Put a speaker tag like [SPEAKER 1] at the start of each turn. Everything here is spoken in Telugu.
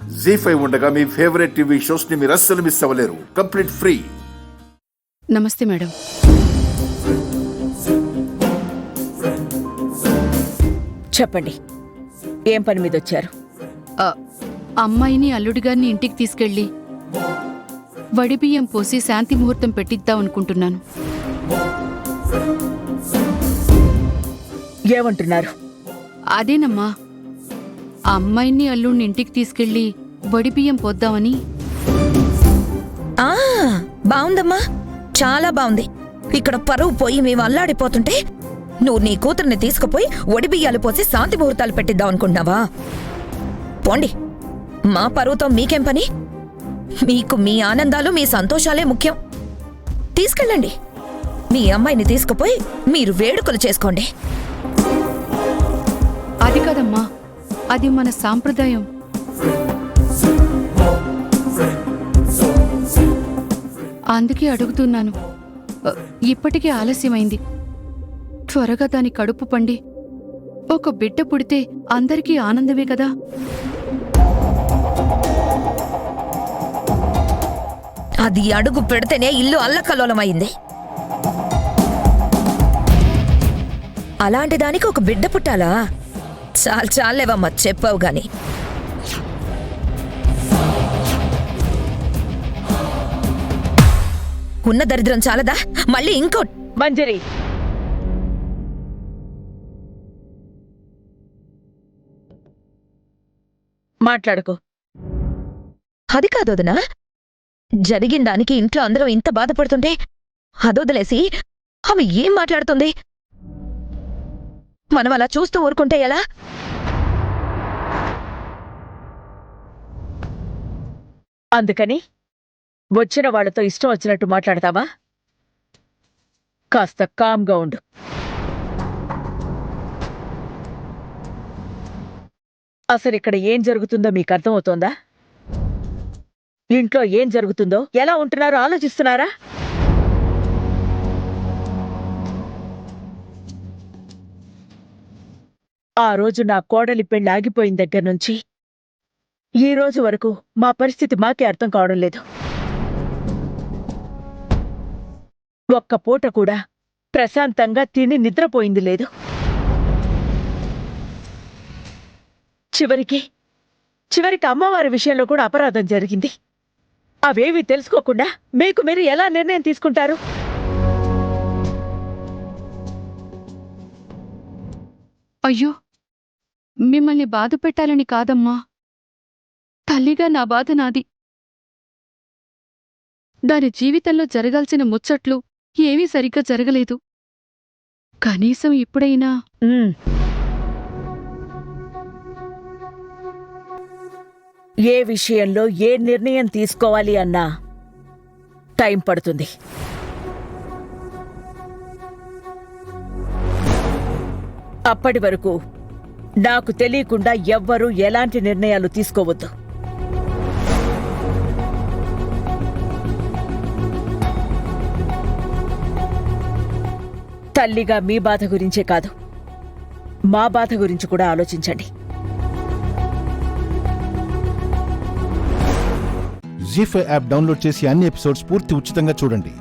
[SPEAKER 1] జీ5 ఉండగా మీ ఫేవరెట్ టీవీ షోస్ ని మీరు అస్సలు మిస్ అవ్వలేరు. Complete free.
[SPEAKER 2] నమస్తే మేడం.
[SPEAKER 3] చెప్పండి, ఏం పని మీద వచ్చారు?
[SPEAKER 2] అమ్మాయిని అల్లుడి గారిని ఇంటికి తీసుకెళ్లి వడిబియ్యం పోసి శాంతి ముహూర్తం పెట్టిద్దాం అనుకుంటున్నాను.
[SPEAKER 3] ఏమంటున్నారు?
[SPEAKER 2] అదేనమ్మా, ఆ అమ్మాయిని అల్లుడిని ఇంటికి తీసుకెళ్లి వడిబియ్యం పోద్దామని.
[SPEAKER 4] బావుందమ్మా, చాలా బావుంది. ఇక్కడ పరువు పోయి మేము అల్లాడిపోతుంటే నువ్వు నీ కూతుర్ని తీసుకుపోయి ఒడిబియ్యాలు పోసి శాంతి ముహూర్తాలు పెట్టిద్దాం అనుకుంటున్నావా? పోండి, మా పరువుతో మీకేం పని? మీకు మీ ఆనందాలు మీ సంతోషాలే ముఖ్యం. తీసుకెళ్ళండి, మీ అమ్మాయిని తీసుకుపోయి మీరు వేడుకలు చేసుకోండి.
[SPEAKER 2] అది కాదమ్మా, అది మన సాంప్రదాయం. అందుకే అడుగుతున్నాను. ఇప్పటికే ఆలస్యమైంది. త్వరగా దాని కడుపు పండి ఒక బిడ్డ పుడితే అందరికీ ఆనందమే కదా.
[SPEAKER 4] అది అడుగు పెడితేనే ఇల్లు అల్లకల్లోలమైంది. అలాంటి దానికి ఒక బిడ్డ పుట్టాలా? చాలేవమ్మా, చెప్పావు గాని. ఉన్న దరిద్రం చాలదా? మళ్ళీ ఇంకో.
[SPEAKER 3] మంజరి, మాట్లాడుకో.
[SPEAKER 4] అది కాదోదనా, జరిగిన దానికి ఇంట్లో అందరం ఇంత బాధపడుతుంటే అదొదలేసి ఆమె ఏం మాట్లాడుతుంది? మనం అలా చూస్తూ ఊరుకుంటే ఎలా?
[SPEAKER 3] అందుకని వచ్చిన వాళ్లతో ఇష్టం వచ్చినట్టు మాట్లాడతావా? కాస్త కామ్గా ఉండు. అసలు ఇక్కడ ఏం జరుగుతుందో మీకు అర్థమవుతోందా? ఇంట్లో ఏం జరుగుతుందో, ఎలా ఉంటున్నారో ఆలోచిస్తున్నారా? ఆ రోజు నా కోడలి పెళ్లి ఆగిపోయిన దగ్గర నుంచి ఈ రోజు వరకు మా పరిస్థితి మాకే అర్థం కావడం లేదు. ఒక్క పూట కూడా ప్రశాంతంగా తిని నిద్రపోయింది లేదు. చివరికి అమ్మవారి విషయంలో కూడా అపరాధం జరిగింది. అవేవి తెలుసుకోకుండా మీకు మీరు ఎలా నిర్ణయం తీసుకుంటారు?
[SPEAKER 2] అయ్యో, మిమ్మల్ని బాధ పెట్టాలని కాదమ్మా. తల్లిగా నా బాధ నాది. దాని జీవితంలో జరగాల్సిన ముచ్చట్లు ఏమీ సరిగ్గా జరగలేదు. కనీసం ఇప్పుడైనా
[SPEAKER 3] ఏ విషయంలో ఏ నిర్ణయం తీసుకోవాలి అన్నా టైం పడుతుంది. అప్పటి వరకు నాకు తెలియకుండా ఎవ్వరూ ఎలాంటి నిర్ణయాలు తీసుకోవద్దు. తల్లిగా మీ బాధ గురించే కాదు, మా బాధ గురించి కూడా ఆలోచించండి.
[SPEAKER 5] జీ5 యాప్ డౌన్లోడ్ చేసి అన్ని ఎపిసోడ్స్ పూర్తి ఉచితంగా చూడండి.